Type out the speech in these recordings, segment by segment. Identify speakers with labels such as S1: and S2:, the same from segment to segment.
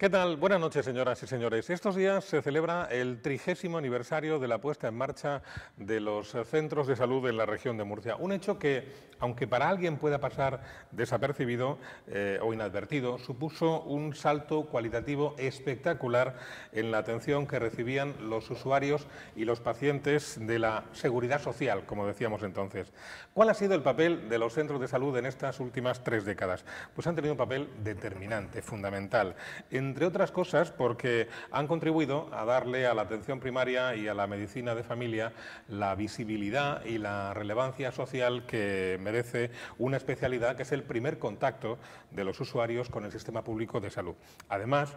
S1: ¿Qué tal? Buenas noches, señoras y señores. Estos días se celebra el 30º aniversario de la puesta en marcha de los centros de salud en la región de Murcia. Un hecho que, aunque para alguien pueda pasar desapercibido o inadvertido, supuso un salto cualitativo espectacular en la atención que recibían los usuarios y los pacientes de la seguridad social, como decíamos entonces. ¿Cuál ha sido el papel de los centros de salud en estas últimas 3 décadas? Pues han tenido un papel determinante, fundamental. Entre otras cosas porque han contribuido a darle a la atención primaria y a la medicina de familia la visibilidad y la relevancia social que merece una especialidad que es el primer contacto de los usuarios con el sistema público de salud. Además,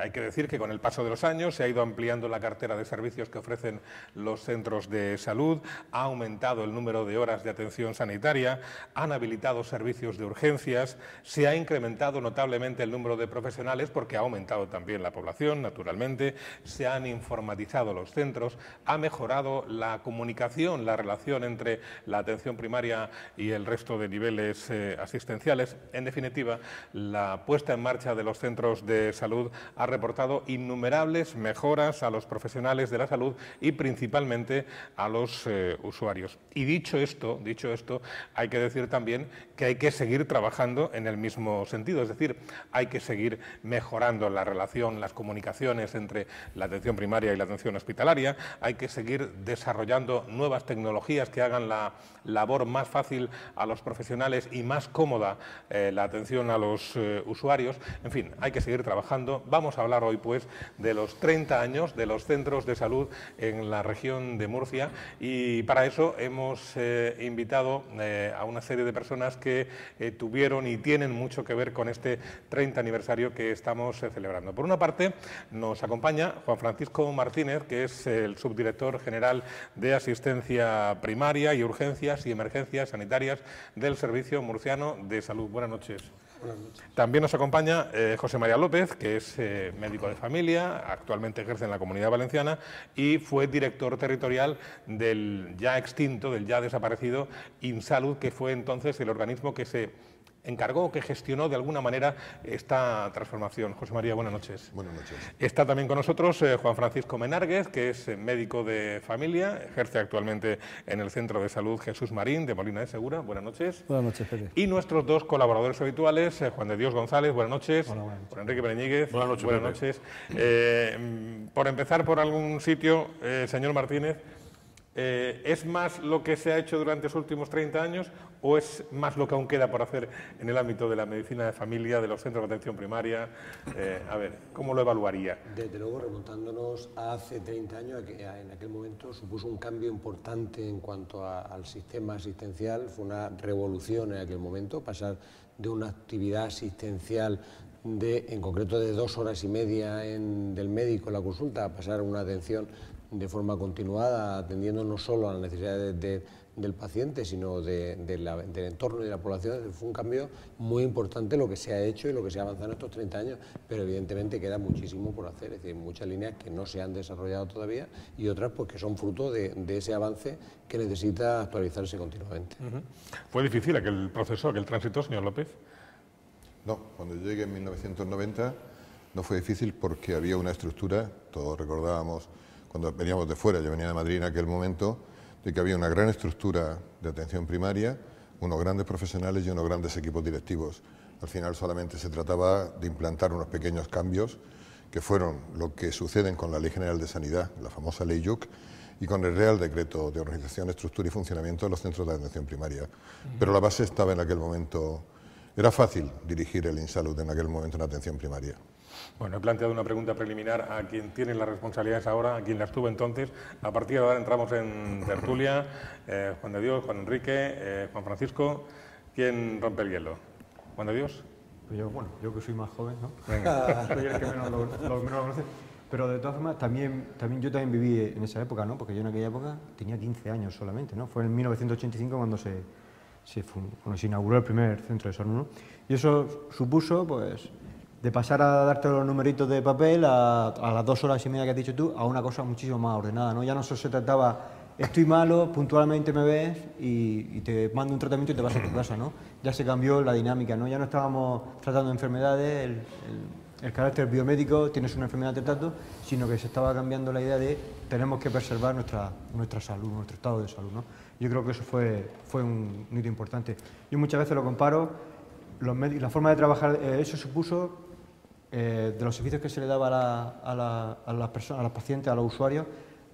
S1: hay que decir que con el paso de los años se ha ido ampliando la cartera de servicios que ofrecen los centros de salud, ha aumentado el número de horas de atención sanitaria, han habilitado servicios de urgencias, se ha incrementado notablemente el número de profesionales porque ha aumentado también la población, naturalmente, se han informatizado los centros, ha mejorado la comunicación, la relación entre la atención primaria y el resto de niveles asistenciales. En definitiva, la puesta en marcha de los centros de salud ha reportado innumerables mejoras a los profesionales de la salud y principalmente a los usuarios. Y dicho esto, hay que decir también que hay que seguir trabajando en el mismo sentido, es decir, hay que seguir mejorando la relación, las comunicaciones entre la atención primaria y la atención hospitalaria, hay que seguir desarrollando nuevas tecnologías que hagan la labor más fácil a los profesionales y más cómoda la atención a los usuarios. En fin, hay que seguir trabajando. Vamos a hablar hoy pues de los 30 años de los centros de salud en la región de Murcia y para eso hemos invitado a una serie de personas que tuvieron y tienen mucho que ver con este 30 aniversario que estamos celebrando. Por una parte nos acompaña Juan Francisco Martínez, que es el subdirector general de Asistencia Primaria y Urgencias y Emergencias Sanitarias del Servicio Murciano de Salud. Buenas noches.
S2: Buenas noches.
S1: También nos acompaña José María López, que es médico de familia, actualmente ejerce en la Comunidad Valenciana y fue director territorial del ya extinto, del ya desaparecido InSalud, que fue entonces el organismo que se encargó, que gestionó de alguna manera esta transformación. José María, buenas noches.
S2: Buenas noches.
S1: Está también con nosotros Juan Francisco Menárguez, que es médico de familia, ejerce actualmente en el Centro de Salud Jesús Marín de Molina de Segura. Buenas noches.
S3: Buenas noches, Pepe.
S1: Y nuestros dos colaboradores habituales, Juan de Dios González, buenas noches.
S3: Hola, buenas noches.
S1: Juan Enrique Bereñíguez.
S2: Buenas noches,
S1: Buenas noches. Por empezar por algún sitio, señor Martínez, ¿es más lo que se ha hecho durante los últimos 30 años o es más lo que aún queda por hacer en el ámbito de la medicina de familia, de los centros de atención primaria? A ver, ¿cómo lo evaluaría?
S2: Desde luego, remontándonos a hace 30 años, en aquel momento supuso un cambio importante en cuanto al sistema asistencial, fue una revolución en aquel momento, pasar de una actividad asistencial en concreto de 2 horas y media del médico en la consulta, a pasar a una atención de forma continuada, atendiendo no solo a las necesidades del paciente, sino del entorno y de la población. Fue un cambio muy importante lo que se ha hecho y lo que se ha avanzado en estos 30 años, pero evidentemente queda muchísimo por hacer, es decir, muchas líneas que no se han desarrollado todavía y otras pues que son fruto de ese avance que necesita actualizarse continuamente.
S1: ¿Fue difícil aquel proceso, aquel tránsito, señor López?
S4: No, cuando yo llegué en 1990 no fue difícil porque había una estructura, todos recordábamos cuando veníamos de fuera, yo venía de Madrid en aquel momento, de que había una gran estructura de atención primaria, unos grandes profesionales y unos grandes equipos directivos. Al final solamente se trataba de implantar unos pequeños cambios que fueron lo que suceden con la Ley General de Sanidad, la famosa Ley YUC, y con el Real Decreto de Organización, Estructura y Funcionamiento de los centros de atención primaria. Pero la base estaba en aquel momento. Era fácil dirigir el InSalud en aquel momento en atención primaria.
S1: Bueno, he planteado una pregunta preliminar a quien tiene las responsabilidades ahora, a quien las tuvo entonces. A partir de ahora entramos en tertulia. Juan de Dios, Juan Enrique, Juan Francisco. ¿Quién rompe el hielo? ¿Juan de Dios?
S3: Pues yo que soy más joven, ¿no?
S1: Venga.
S3: Soy el que menos lo conoce. Pero de todas formas, yo también viví en esa época, ¿no? Porque yo en aquella época tenía 15 años solamente, ¿no? Fue en 1985 cuando cuando se inauguró el primer centro de salud, ¿no? Y eso supuso, pues, de pasar a darte los numeritos de papel a las 2 horas y media que has dicho tú, a una cosa muchísimo más ordenada, ¿no? Ya no solo se trataba, estoy malo, puntualmente me ves y te mando un tratamiento y te vas a tu casa, ¿no? Ya se cambió la dinámica, ¿no? Ya no estábamos tratando enfermedades, el carácter biomédico, tienes una enfermedad tratando, sino que se estaba cambiando la idea de tenemos que preservar nuestra salud, nuestro estado de salud, ¿no? Yo creo que eso fue un hito importante. Yo muchas veces lo comparo, la forma de trabajar, eso supuso, de los servicios que se le daba a las personas, a los pacientes, a los usuarios,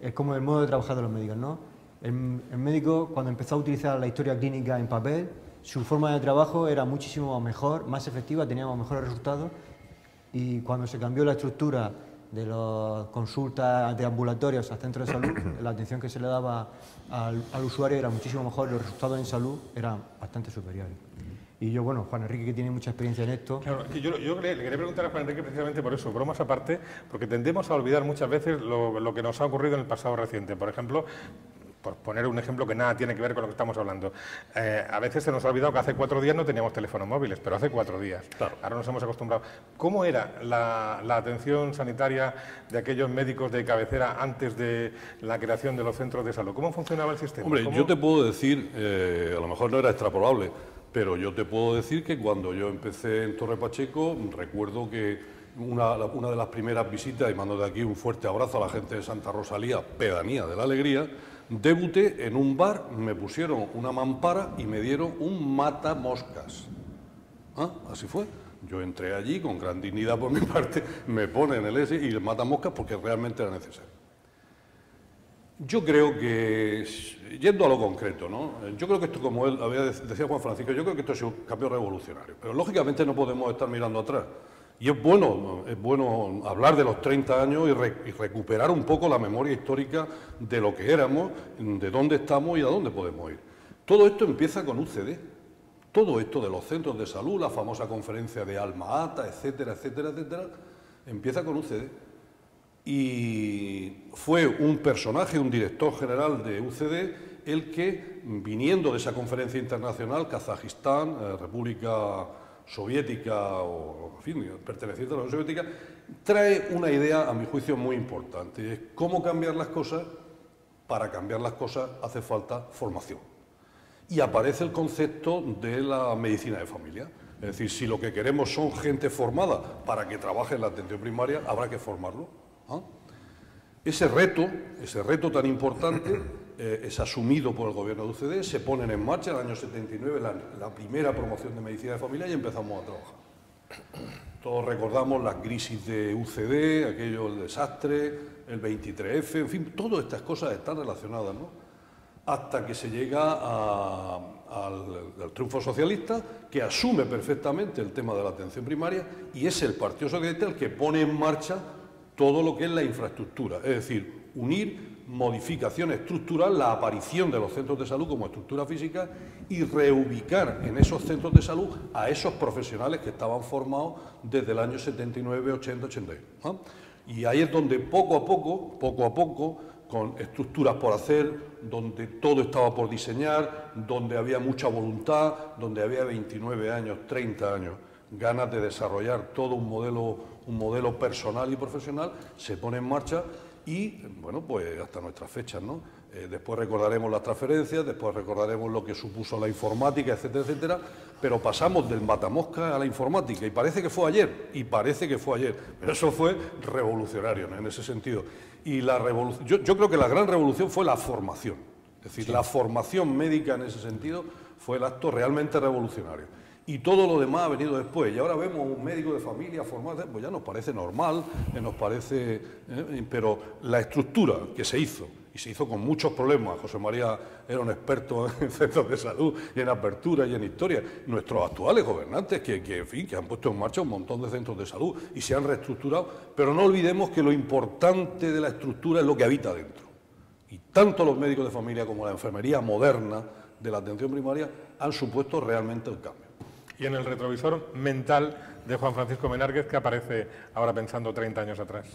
S3: es como el modo de trabajar de los médicos, ¿no? El médico, cuando empezó a utilizar la historia clínica en papel, su forma de trabajo era muchísimo mejor, más efectiva, teníamos mejores resultados, y cuando se cambió la estructura de las consultas de ambulatorios a centros de salud, la atención que se le daba al usuario era muchísimo mejor, los resultados en salud eran bastante superiores. Y yo, bueno, Juan Enrique, que tiene mucha experiencia en esto...
S1: Claro, yo le quería preguntar a Juan Enrique precisamente por eso, bromas aparte, porque tendemos a olvidar muchas veces lo que nos ha ocurrido en el pasado reciente. Por ejemplo, por poner un ejemplo que nada tiene que ver con lo que estamos hablando, a veces se nos ha olvidado que hace 4 días no teníamos teléfonos móviles, pero hace 4 días. Claro. Ahora nos hemos acostumbrado. ¿Cómo era la atención sanitaria de aquellos médicos de cabecera antes de la creación de los centros de salud? ¿Cómo funcionaba el sistema?
S5: Hombre, yo te puedo decir, a lo mejor no era extrapolable, pero yo te puedo decir que cuando yo empecé en Torre Pacheco, recuerdo que una de las primeras visitas, y mando de aquí un fuerte abrazo a la gente de Santa Rosalía, pedanía de la Alegría, debuté en un bar, me pusieron una mampara y me dieron un matamoscas. ¿Ah? Así fue. Yo entré allí con gran dignidad por mi parte, me ponen el S y el matamoscas porque realmente era necesario. Yo creo que, yendo a lo concreto, ¿no? Yo creo que esto, como él decía Juan Francisco, yo creo que esto es un cambio revolucionario, pero lógicamente no podemos estar mirando atrás. Y es bueno hablar de los 30 años y recuperar un poco la memoria histórica de lo que éramos, de dónde estamos y a dónde podemos ir. Todo esto empieza con UCD. Todo esto de los centros de salud, la famosa conferencia de Alma Ata, etcétera, etcétera, etcétera, empieza con UCD. Y fue un personaje, un director general de UCD, el que, viniendo de esa conferencia internacional, Kazajistán, República Soviética, o en fin, perteneciente a la Unión Soviética, trae una idea, a mi juicio, muy importante. Es cómo cambiar las cosas. Para cambiar las cosas hace falta formación. Y aparece el concepto de la medicina de familia. Es decir, si lo que queremos son gente formada para que trabaje en la atención primaria, habrá que formarlo. ¿Ah? Ese reto tan importante es asumido por el gobierno de UCD, se ponen en marcha en el año 79 la primera promoción de medicina de familia y empezamos a trabajar. Todos recordamos las crisis de UCD, aquello, el desastre, el 23F, en fin, todas estas cosas están relacionadas, ¿no? Hasta que se llega al triunfo socialista, que asume perfectamente el tema de la atención primaria, y es el Partido Socialista el que pone en marcha todo lo que es la infraestructura, es decir, unir modificación estructural, la aparición de los centros de salud como estructura física y reubicar en esos centros de salud a esos profesionales que estaban formados desde el año 79, 80, 81. ¿No? Y ahí es donde poco a poco, con estructuras por hacer, donde todo estaba por diseñar, donde había mucha voluntad, donde había 29 años, 30 años, ganas de desarrollar todo un modelo personal y profesional, se pone en marcha y, bueno, pues hasta nuestras fechas, ¿no? Después recordaremos las transferencias, después recordaremos lo que supuso la informática, etcétera, etcétera, pero pasamos del matamosca a la informática y parece que fue ayer, pero eso fue revolucionario, ¿no? En ese sentido. Y la yo creo que la gran revolución fue la formación, es decir, sí, la formación médica en ese sentido fue el acto realmente revolucionario. Y todo lo demás ha venido después. Y ahora vemos un médico de familia formado, pues ya nos parece normal, pero la estructura que se hizo, y se hizo con muchos problemas, José María era un experto en centros de salud, y en apertura y en historia, nuestros actuales gobernantes que han puesto en marcha un montón de centros de salud y se han reestructurado, pero no olvidemos que lo importante de la estructura es lo que habita dentro. Y tanto los médicos de familia como la enfermería moderna de la atención primaria han supuesto realmente el cambio.
S1: Y en el retrovisor mental de Juan Francisco Menárguez, ¿qué aparece ahora pensando 30 años atrás?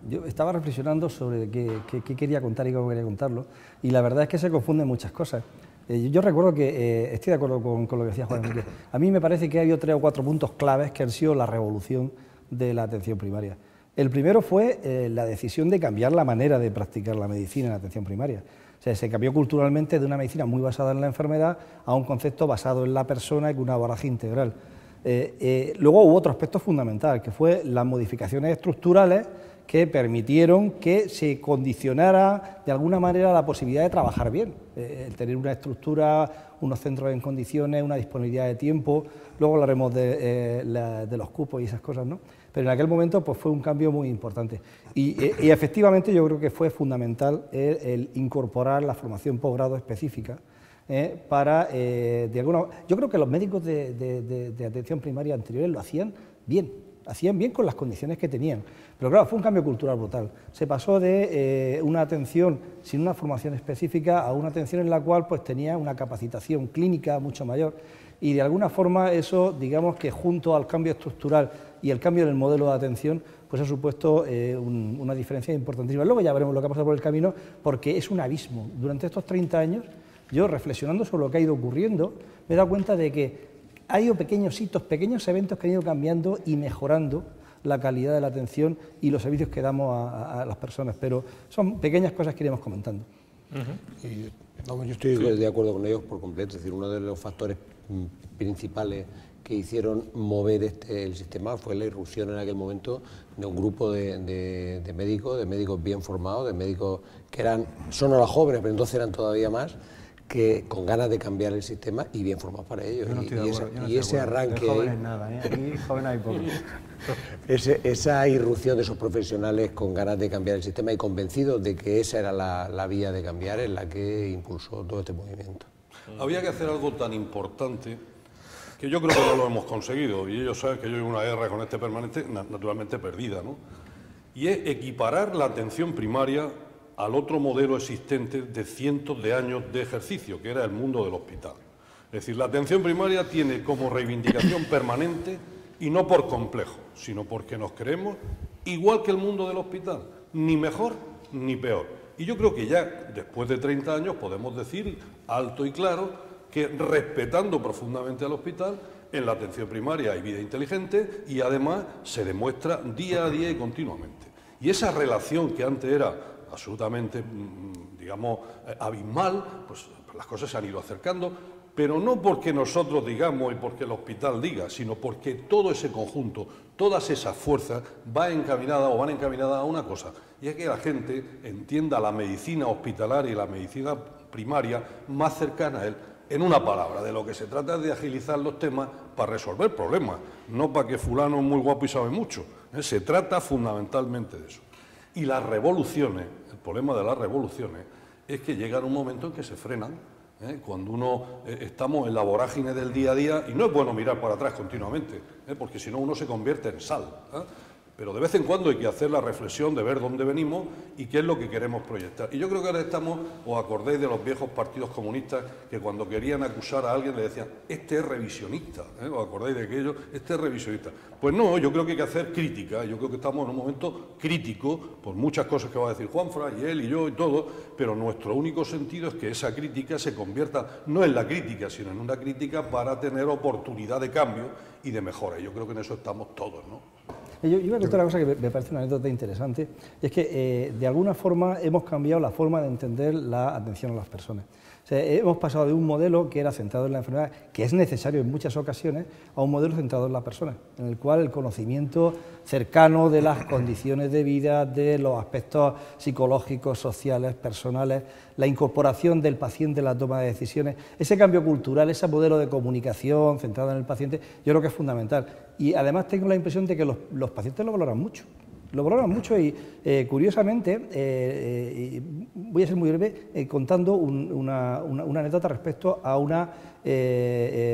S6: Yo estaba reflexionando sobre qué quería contar y cómo quería contarlo, y la verdad es que se confunden muchas cosas. Yo recuerdo que, estoy de acuerdo con lo que decía Juan Enrique, a mí me parece que ha habido 3 o 4 puntos claves que han sido la revolución de la atención primaria. El primero fue la decisión de cambiar la manera de practicar la medicina en la atención primaria. O sea, se cambió culturalmente de una medicina muy basada en la enfermedad a un concepto basado en la persona y con un abordaje integral. Luego hubo otro aspecto fundamental, que fue las modificaciones estructurales que permitieron que se condicionara de alguna manera la posibilidad de trabajar bien, el tener una estructura, unos centros en condiciones, una disponibilidad de tiempo. Luego hablaremos de los cupos y esas cosas, ¿no? Pero en aquel momento pues, fue un cambio muy importante. Y efectivamente yo creo que fue fundamental el incorporar la formación posgrado específica para, yo creo que los médicos de atención primaria anteriores lo hacían bien con las condiciones que tenían. Pero claro, fue un cambio cultural brutal. Se pasó de una atención sin una formación específica a una atención en la cual pues, tenía una capacitación clínica mucho mayor. Y de alguna forma eso, digamos que junto al cambio estructural y el cambio en el modelo de atención, pues ha supuesto una diferencia importantísima. Luego ya veremos lo que ha pasado por el camino, porque es un abismo. Durante estos 30 años, yo reflexionando sobre lo que ha ido ocurriendo, me he dado cuenta de que ha habido pequeños hitos, pequeños eventos que han ido cambiando y mejorando la calidad de la atención y los servicios que damos a las personas, pero son pequeñas cosas que iremos comentando.
S2: Y, vamos, yo estoy de acuerdo con ellos por completo, es decir, uno de los factores principales que hicieron mover el sistema fue la irrupción en aquel momento de un grupo de médicos bien formados, de médicos que son ahora jóvenes, pero entonces eran todavía más, que con ganas de cambiar el sistema y bien formados para ello. Y ese arranque...
S3: De jóvenes nada, aquí jóvenes hay pocos.
S2: Esa irrupción de esos profesionales con ganas de cambiar el sistema y convencidos de que esa era la vía de cambiar es la que impulsó todo este movimiento.
S5: Había que hacer algo tan importante que yo creo que no lo hemos conseguido, y ellos saben que yo llevo una guerra con este permanente naturalmente perdida, ¿no? Y es equiparar la atención primaria al otro modelo existente de cientos de años de ejercicio, que era el mundo del hospital. Es decir, la atención primaria tiene como reivindicación permanente, y no por complejo, sino porque nos creemos igual que el mundo del hospital, ni mejor ni peor. Y yo creo que ya después de 30 años podemos decir alto y claro que respetando profundamente al hospital, en la atención primaria hay vida inteligente y además se demuestra día a día y continuamente. Y esa relación que antes era absolutamente, digamos, abismal, pues las cosas se han ido acercando, pero no porque nosotros digamos y porque el hospital diga, sino porque todo ese conjunto, todas esas fuerzas van encaminadas a una cosa, y es que la gente entienda la medicina hospitalaria y la medicina primaria más cercana a él. En una palabra, de lo que se trata es de agilizar los temas para resolver problemas, no para que fulano es muy guapo y sabe mucho. Se trata fundamentalmente de eso. Y las revoluciones, el problema de las revoluciones es que llegan un momento en que se frenan, cuando estamos en la vorágine del día a día, y no es bueno mirar para atrás continuamente, porque si no uno se convierte en sal. Pero de vez en cuando hay que hacer la reflexión de ver dónde venimos y qué es lo que queremos proyectar. Y yo creo que ahora os acordáis de los viejos partidos comunistas que cuando querían acusar a alguien le decían, este es revisionista, ¿os acordáis de aquello? Este es revisionista. Pues no, yo creo que hay que hacer crítica, yo creo que estamos en un momento crítico por muchas cosas que va a decir Juanfran y él y yo y todo, pero nuestro único sentido es que esa crítica se convierta no en la crítica, sino en una crítica para tener oportunidad de cambio y de mejora. Y yo creo que en eso estamos todos, ¿no?
S6: Yo voy a contar una cosa que me parece una anécdota interesante, y es que de alguna forma hemos cambiado la forma de entender la atención a las personas. O sea, hemos pasado de un modelo que era centrado en la enfermedad, que es necesario en muchas ocasiones, a un modelo centrado en la persona, en el cual el conocimiento cercano de las condiciones de vida, de los aspectos psicológicos, sociales, personales, la incorporación del paciente en la toma de decisiones, ese cambio cultural, ese modelo de comunicación centrado en el paciente, yo creo que es fundamental. Y además tengo la impresión de que los pacientes lo valoran mucho. Lo valoran mucho y, curiosamente, voy a ser muy breve contando una anécdota respecto a una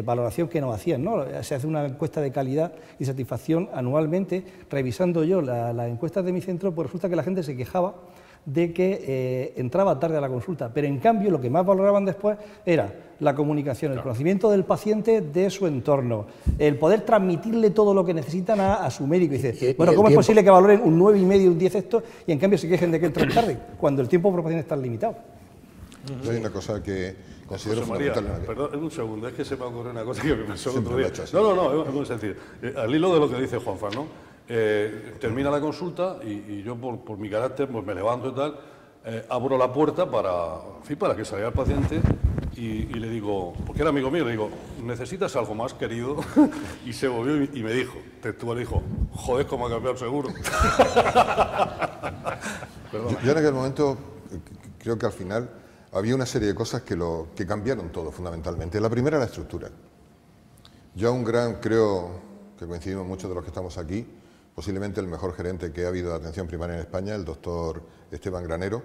S6: valoración que nos hacían, ¿no? Se hace una encuesta de calidad y satisfacción anualmente. Revisando yo las encuestas de mi centro, pues resulta que la gente se quejaba de que entraba tarde a la consulta, pero en cambio lo que más valoraban después era la comunicación, el conocimiento del paciente de su entorno, el poder transmitirle todo lo que necesitan a su médico. Y dice, bueno, ¿cómo es posible que valoren un 9,5, un 10 esto, y en cambio se quejen de que entran tarde, cuando el tiempo por paciente está limitado?
S4: Hay una cosa que considero
S5: María,
S4: fundamental.
S5: perdón, un segundo, es que se me ocurrió una cosa que me pensó el otro día. No, es muy sencillo. Al hilo de lo que dice Juanfran, ¿no? Termina la consulta y yo por mi carácter pues me levanto y tal, abro la puerta para que salga el paciente y le digo, porque era amigo mío, le digo, ¿necesitas algo más, querido? Y se volvió y me dijo, textual, dijo, joder, cómo ha cambiado el seguro.
S4: Yo en aquel momento creo que al final había una serie de cosas que cambiaron todo fundamentalmente. La primera, la estructura. Yo a un creo que coincidimos muchos de los que estamos aquí, posiblemente el mejor gerente que ha habido de atención primaria en España, el doctor Esteban Granero.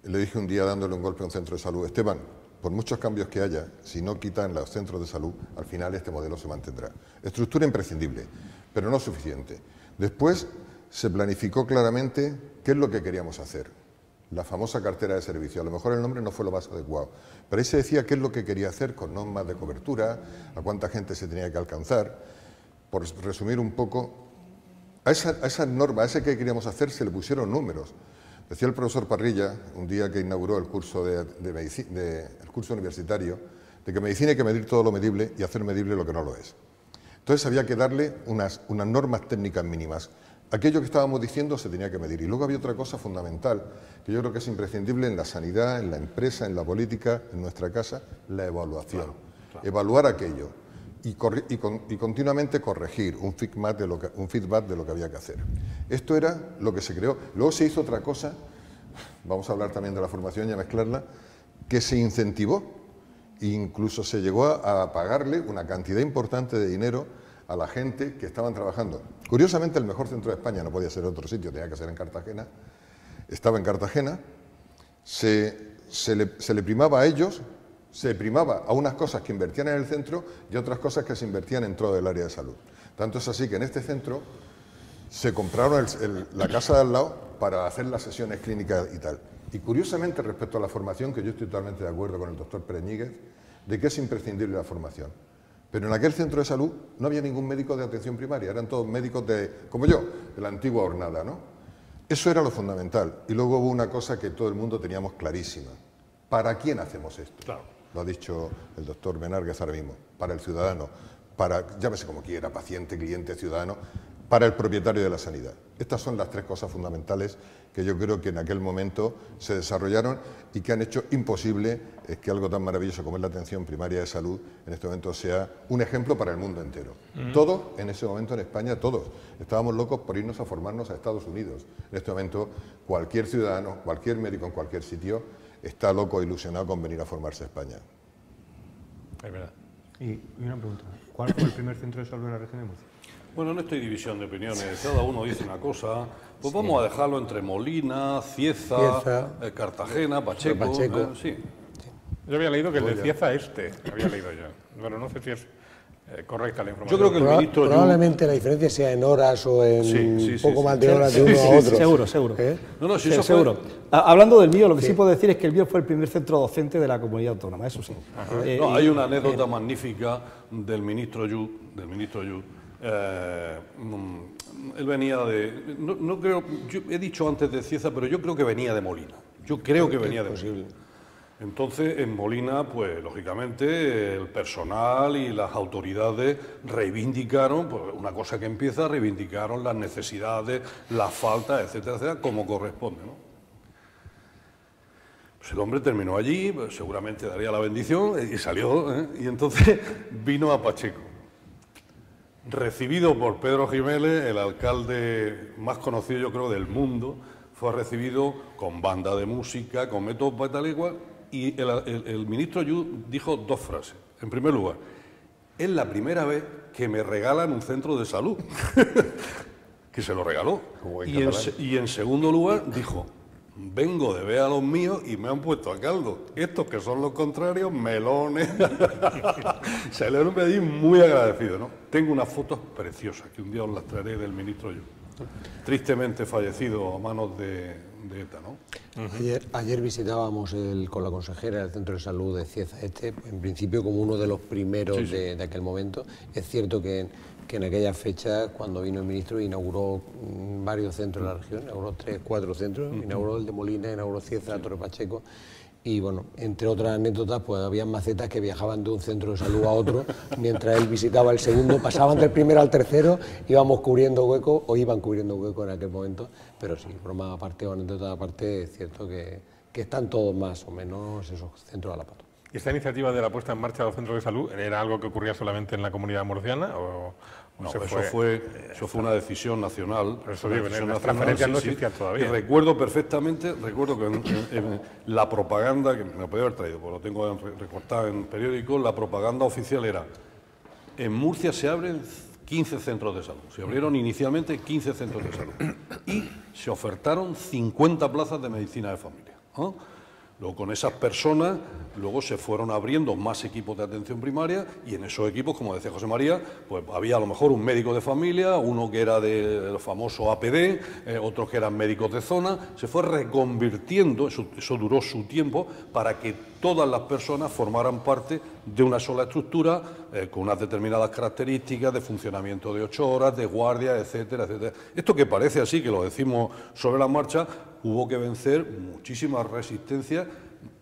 S4: Le dije un día dándole un golpe a un centro de salud, Esteban, por muchos cambios que haya, si no quitan los centros de salud, al final este modelo se mantendrá. Estructura imprescindible, pero no suficiente. Después se planificó claramente qué es lo que queríamos hacer. La famosa cartera de servicio. A lo mejor el nombre no fue lo más adecuado, pero ahí se decía qué es lo que quería hacer con normas de cobertura, a cuánta gente se tenía que alcanzar. Por resumir un poco, a esa norma, a ese que queríamos hacer, se le pusieron números. Decía el profesor Parrilla, un día que inauguró el curso, el curso universitario, de que medicina hay que medir todo lo medible y hacer medible lo que no lo es. Entonces había que darle unas normas técnicas mínimas. Aquello que estábamos diciendo se tenía que medir. Y luego había otra cosa fundamental, que yo creo que es imprescindible en la sanidad, en la empresa, en la política, en nuestra casa, la evaluación. Claro. Evaluar aquello y continuamente corregir un feedback de lo que había que hacer. Esto era lo que se creó. Luego se hizo otra cosa, vamos a hablar también de la formación y a mezclarla, que se incentivó e incluso se llegó a pagarle una cantidad importante de dinero a la gente que estaban trabajando. Curiosamente, el mejor centro de España no podía ser en otro sitio, tenía que ser en Cartagena. Estaba en Cartagena, se le primaba a ellos, se primaba a unas cosas que invertían en el centro y a otras cosas que se invertían en todo el área de salud. Tanto es así que en este centro se compraron la casa de al lado para hacer las sesiones clínicas y tal. Y curiosamente, respecto a la formación, que yo estoy totalmente de acuerdo con el doctor Pereñíguez, de que es imprescindible la formación. Pero en aquel centro de salud no había ningún médico de atención primaria, eran todos médicos como yo, de la antigua hornada, ¿no? Eso era lo fundamental. Y luego hubo una cosa que todo el mundo teníamos clarísima. ¿Para quién hacemos esto?
S5: Claro.
S4: Lo ha dicho el doctor Benárguez ahora mismo. Para el ciudadano, llámese como quiera, paciente, cliente, ciudadano, para el propietario de la sanidad. Estas son las tres cosas fundamentales que yo creo que en aquel momento se desarrollaron y que han hecho imposible que algo tan maravilloso como es la atención primaria de salud en este momento sea un ejemplo para el mundo entero. Todos, en ese momento en España, todos, estábamos locos por irnos a formarnos a Estados Unidos. En este momento, cualquier ciudadano, cualquier médico en cualquier sitio, está loco e ilusionado con venir a formarse a España.
S1: Es verdad.
S3: Y una pregunta, ¿cuál fue el primer centro de salud en la región de Murcia?
S5: Bueno, no estoy división de opiniones, cada uno dice una cosa, pues vamos a dejarlo entre Molina, Cieza, Cartagena, Pacheco. Sí.
S1: Yo había leído que el de Cieza había leído yo. Bueno, no sé si es correcta la información.
S5: Yo creo que el ministro
S2: probablemente la diferencia sea en horas o en poco más de horas de uno a otro.
S6: Seguro.
S5: No, si
S6: sí,
S5: eso
S6: seguro. Hablando del mío, lo que sí puedo decir es que el mío fue el primer centro docente de la comunidad autónoma, eso sí.
S5: No, hay una anécdota magnífica del ministro Yu. Él venía de... No creo, yo he dicho antes de Cieza, pero yo creo que venía de Molina. Yo creo que venía de Molina. Entonces, en Molina, pues, lógicamente, el personal y las autoridades reivindicaron, pues, una cosa que empieza, reivindicaron las necesidades, las faltas, etcétera, etcétera, como corresponde, ¿no? Pues el hombre terminó allí, pues, seguramente daría la bendición, y salió, y entonces vino a Pacheco. Recibido por Pedro Jiménez, el alcalde más conocido, yo creo, del mundo, fue recibido con banda de música, con métodos tal y cual, y el ministro Yu dijo dos frases. En primer lugar, es la primera vez que me regalan un centro de salud, que se lo regaló. Y en segundo lugar dijo, vengo de ver a los míos y me han puesto a caldo. Estos que son los contrarios, melones. Se le me di muy agradecido, ¿no? Tengo unas fotos preciosas que un día os las traeré del ministro Yu. Tristemente fallecido a manos de ETA, ¿no?
S2: Ayer visitábamos con la consejera del Centro de Salud de Cieza en principio como uno de los primeros de aquel momento. Es cierto que en aquella fecha, cuando vino el ministro, inauguró varios centros de la región, inauguró 3, 4 centros, inauguró el de Molina, inauguró Cieza, Torre Pacheco. Y bueno, entre otras anécdotas, pues había macetas que viajaban de un centro de salud a otro, mientras él visitaba el segundo, pasaban del primero al tercero, íbamos cubriendo huecos, o iban cubriendo huecos en aquel momento, pero sí, broma aparte o anécdota aparte, es cierto que están todos más o menos esos centros a la pata.
S1: ¿Y esta iniciativa de la puesta en marcha de los centros de salud era algo que ocurría solamente en la comunidad murciana?
S5: No, eso fue una decisión nacional.
S1: Eso digo, las transferencias no existían todavía.
S5: Y recuerdo perfectamente, que en la propaganda, que me podía haber traído, porque lo tengo recortado en periódicos, la propaganda oficial era: en Murcia se abren 15 centros de salud. Se abrieron inicialmente 15 centros de salud y se ofertaron 50 plazas de medicina de familia. Luego, con esas personas, luego se fueron abriendo más equipos de atención primaria, y en esos equipos, como decía José María, pues había a lo mejor un médico de familia, uno que era del famoso APD, otros que eran médicos de zona. Se fue reconvirtiendo, eso duró su tiempo, para que todas las personas formaran parte de una sola estructura, con unas determinadas características de funcionamiento de 8 horas, de guardia, etcétera, etcétera. Esto que parece así, que lo decimos sobre la marcha, hubo que vencer muchísimas resistencias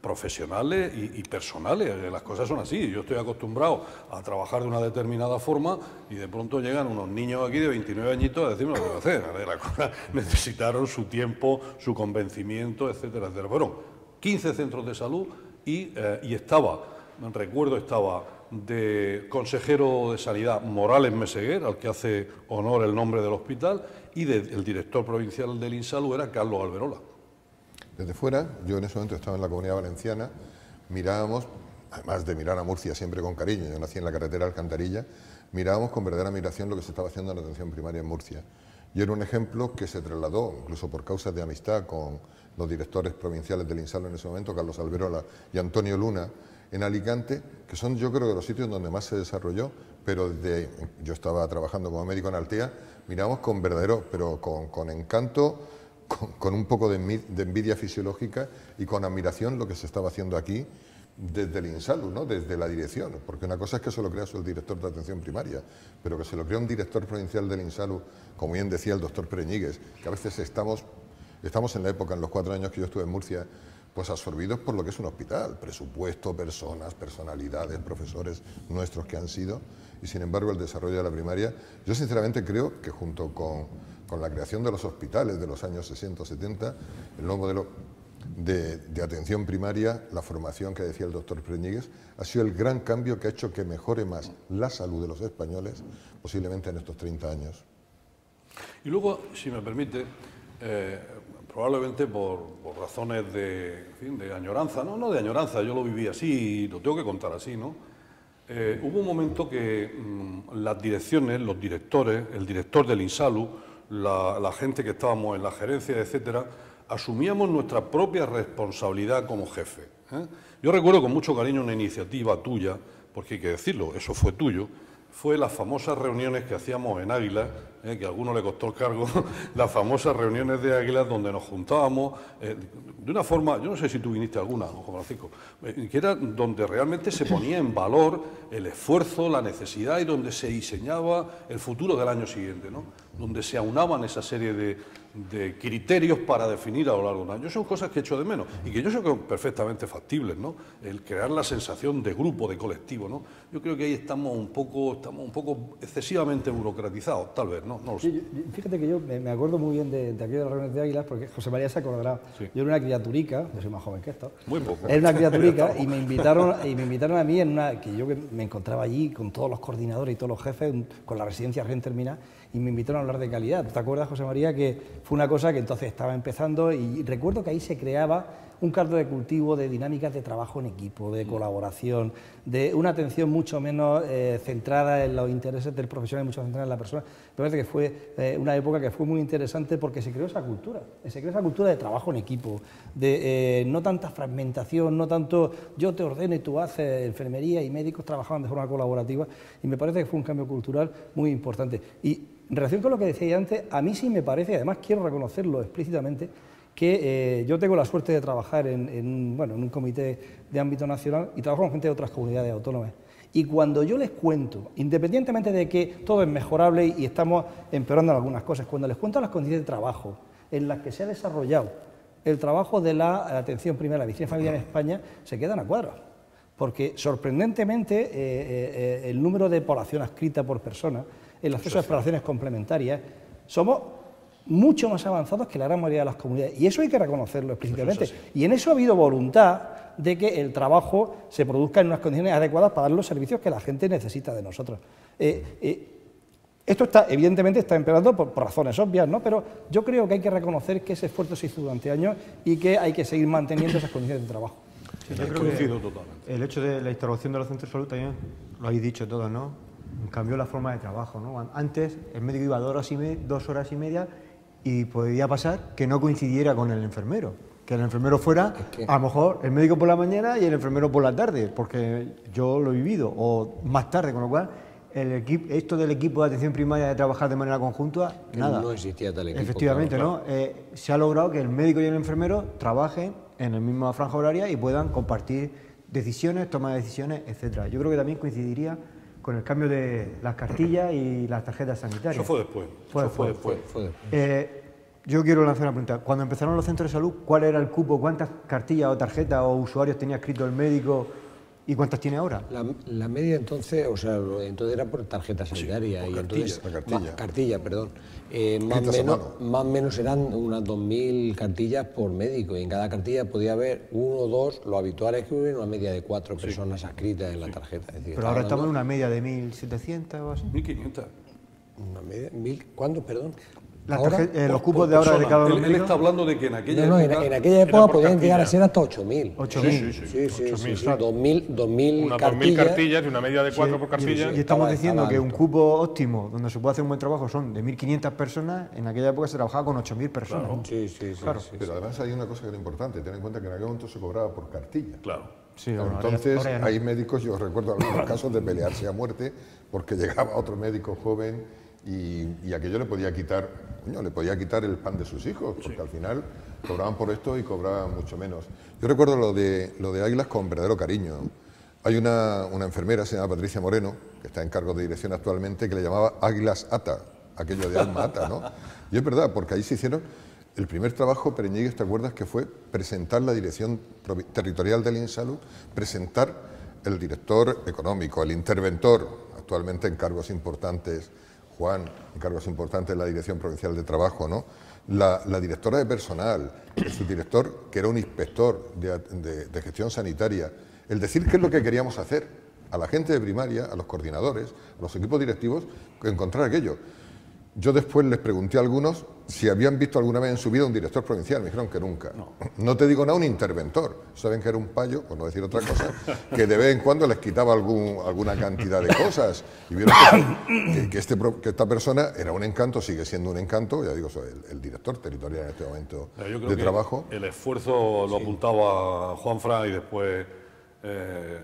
S5: profesionales y personales. Las cosas son así. Yo estoy acostumbrado a trabajar de una determinada forma y de pronto llegan unos niños aquí de 29 añitos a decirme lo que voy a hacer. Las cosas necesitaron su tiempo, su convencimiento, etcétera, etcétera. Fueron 15 centros de salud y estaba de consejero de Sanidad Morales Meseguer, al que hace honor el nombre del hospital, y el director provincial del INSALU era Carlos Alberola.
S4: Desde fuera, yo en ese momento estaba en la Comunidad Valenciana, mirábamos, además de mirar a Murcia siempre con cariño, yo nací en la carretera Alcantarilla, mirábamos con verdadera admiración lo que se estaba haciendo en la atención primaria en Murcia. Y era un ejemplo que se trasladó, incluso por causas de amistad con los directores provinciales del INSALU en ese momento, Carlos Alberola y Antonio Luna, en Alicante, que son, yo creo, de los sitios donde más se desarrolló, pero yo estaba trabajando como médico en Altea, miramos con verdadero, pero con encanto, con un poco de envidia fisiológica y con admiración lo que se estaba haciendo aquí desde el INSALU, ¿no? Desde la dirección, porque una cosa es que se lo crea el director de atención primaria, pero que se lo crea un director provincial del INSALU, como bien decía el doctor Preñigues, que a veces estamos en la época, en los 4 años que yo estuve en Murcia, pues absorbidos por lo que es un hospital, presupuesto, personas, personalidades, profesores nuestros que han sido, y sin embargo el desarrollo de la primaria, yo sinceramente creo que junto con la creación de los hospitales de los años 60 o 70, el nuevo modelo de atención primaria, la formación que decía el doctor Preñigues, ha sido el gran cambio que ha hecho que mejore más la salud de los españoles, posiblemente en estos 30 años.
S5: Y luego, si me permite, probablemente por razones de añoranza, no de añoranza, yo lo viví así y lo tengo que contar así, ¿no? Hubo un momento que las direcciones, los directores, el director del INSALU, la gente que estábamos en la gerencia, etcétera, asumíamos nuestra propia responsabilidad como jefe. Yo recuerdo con mucho cariño una iniciativa tuya, porque hay que decirlo, eso fue tuyo, fue las famosas reuniones que hacíamos en Águilas, que a alguno le costó el cargo, las famosas reuniones de Águilas donde nos juntábamos de una forma, yo no sé si tú viniste a alguna, Juan Francisco, que era donde realmente se ponía en valor el esfuerzo, la necesidad y donde se diseñaba el futuro del año siguiente, ¿no? Donde se aunaban esa serie de criterios para definir a lo largo de un año. Son cosas que echo de menos y que yo sé que son perfectamente factibles, ¿no? El crear la sensación de grupo, de colectivo, ¿no? Yo creo que ahí estamos un poco excesivamente burocratizados, tal vez, ¿no? No lo sé.
S6: Fíjate que yo me acuerdo muy bien de aquello de las reuniones de Águilas, porque José María se acordará. Sí. Yo era una criaturica, yo soy más joven que esto.
S5: Muy poco.
S6: Era una criaturica y me invitaron a mí que me encontraba allí con todos los coordinadores y todos los jefes, con la residencia recién terminada, y me invitaron a hablar de calidad. ¿Te acuerdas, José María, que fue una cosa que entonces estaba empezando? Y recuerdo que ahí se creaba un caldo de cultivo de dinámicas de trabajo en equipo, de colaboración, de una atención mucho menos centrada en los intereses del profesional y mucho centrada en la persona. Me parece que fue una época que fue muy interesante porque se creó esa cultura de trabajo en equipo, de no tanta fragmentación, no tanto yo te ordeno y tú haces. Enfermería y médicos trabajaban de forma colaborativa y me parece que fue un cambio cultural muy importante. Y en relación con lo que decía antes, a mí sí me parece, además quiero reconocerlo explícitamente, que yo tengo la suerte de trabajar en un comité de ámbito nacional y trabajo con gente de otras comunidades autónomas. Y cuando yo les cuento, independientemente de que todo es mejorable y estamos empeorando en algunas cosas, cuando les cuento las condiciones de trabajo en las que se ha desarrollado el trabajo de la atención primaria, la medicina familiar en España, se quedan a cuadros. Porque sorprendentemente el número de población adscrita por persona, el acceso a exploraciones complementarias, somos mucho más avanzados que la gran mayoría de las comunidades. Y eso hay que reconocerlo explícitamente.
S5: Eso es así.
S6: Y en eso ha habido voluntad de que el trabajo se produzca en unas condiciones adecuadas para dar los servicios que la gente necesita de nosotros. Esto evidentemente está empeorando por razones obvias, ¿no? Pero yo creo que hay que reconocer que ese esfuerzo se hizo durante años y que hay que seguir manteniendo esas condiciones de trabajo.
S3: Sí, yo creo
S5: Coincido
S3: que
S5: totalmente.
S3: el hecho de la instalación de los centros de salud también, lo habéis dicho todos, ¿no? Cambió la forma de trabajo, ¿no? Antes el médico iba 2 horas y media y podía pasar que no coincidiera con el enfermero. Que el enfermero fuera, a lo mejor, el médico por la mañana y el enfermero por la tarde, porque yo lo he vivido, o más tarde, con lo cual, esto del equipo de atención primaria de trabajar de manera conjunta,
S2: Que
S3: nada.
S2: no existía tal equipo.
S3: Efectivamente,
S2: claro.
S3: ¿no? Se ha logrado que el médico y el enfermero trabajen en la misma franja horaria y puedan compartir decisiones, toma de decisiones, etcétera. Yo creo que también coincidiría con el cambio de las cartillas y las tarjetas sanitarias.
S5: Eso fue después.
S3: Fue
S5: Eso fue
S3: después.
S5: después.
S3: Yo quiero lanzar una pregunta. Cuando empezaron los centros de salud, ¿cuál era el cupo? ¿Cuántas cartillas o tarjetas o usuarios tenía escrito el médico y cuántas tiene ahora?
S2: La media entonces, o sea, entonces era por tarjeta sanitaria
S5: por
S2: y
S5: cartilla,
S2: entonces
S4: la cartilla.
S2: cartilla, perdón.
S4: Escritas a mano.
S2: Más o menos eran unas 2.000 cartillas por médico y en cada cartilla podía haber 1 o 2, lo habitual es que hubiera una media de 4 personas adscritas en la tarjeta. Es decir,
S3: Pero ahora estamos en una media de 1.700 o así.
S5: 1.500.
S2: una media, ¿cuándo, perdón?
S3: Las
S2: ¿Ahora?
S3: los cupos de ahora de cada uno.
S5: Él está hablando de que en aquella
S2: No,
S5: época.
S2: en aquella
S5: era
S2: época
S5: por
S2: podían llegar a
S5: cartilla.
S2: ser hasta 8.000.
S3: 8.000.
S2: Sí,
S1: 8.000,
S2: 2.000
S1: Unas 2.000
S2: cartillas.
S1: cartillas y una media de 4 por
S3: Y
S1: cartilla.
S3: estamos
S2: Estaba
S3: diciendo que un
S2: alto.
S3: cupo óptimo donde se puede hacer un buen trabajo son de 1.500 personas, en aquella época se trabajaba con 8.000 personas.
S2: Sí.
S4: Pero además hay una cosa que era importante, ten en cuenta que en aquel momento se cobraba por cartilla.
S5: Claro.
S3: Sí, bueno,
S4: Entonces
S3: ahora ya no.
S4: hay médicos, yo recuerdo algunos casos de pelearse a muerte porque llegaba otro médico joven y aquello le podía quitar, le podía quitar el pan de sus hijos, porque al final cobraban por esto y cobraban mucho menos. Yo recuerdo lo de Águilas con verdadero cariño. Hay una enfermera, se llama Patricia Moreno, que está en cargo de dirección actualmente, que le llamaba Águilas Ata, aquello de alma ata, ¿no? Y es verdad, porque ahí se hicieron el primer trabajo, Pereñíguez, ¿te acuerdas? Que fue presentar la dirección territorial del INSALUD, presentar el director económico, el interventor, actualmente en cargos importantes, Juan, en cargos importantes en la Dirección Provincial de Trabajo, ¿no? La directora de personal, el subdirector, que era un inspector de gestión sanitaria, el decir qué es lo que queríamos hacer a la gente de primaria, a los coordinadores, a los equipos directivos, encontrar aquello. Yo después les pregunté a algunos si habían visto alguna vez en su vida un director provincial, me dijeron que nunca. No te digo nada, un interventor. Saben que era un payo, por no decir otra cosa, que de vez en cuando les quitaba alguna cantidad de cosas. Y vieron que esta persona era un encanto, sigue siendo un encanto, ya digo, soy el director territorial en este momento
S5: Yo creo
S4: de
S5: que
S4: trabajo.
S5: el esfuerzo lo apuntaba Juanfran y después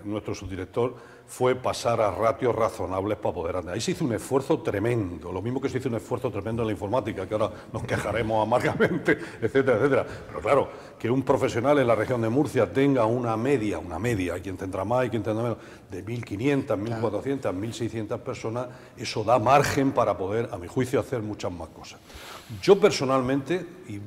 S5: nuestro subdirector, fue pasar a ratios razonables para poder andar. Ahí se hizo un esfuerzo tremendo, lo mismo que se hizo un esfuerzo tremendo en la informática, que ahora nos quejaremos amargamente, etcétera, etcétera. Pero claro, que un profesional en la región de Murcia tenga una media, hay quien tendrá más y quien tendrá menos, de 1.500, 1.400, 1.600 personas, eso da margen para poder, a mi juicio, hacer muchas más cosas. Yo personalmente, y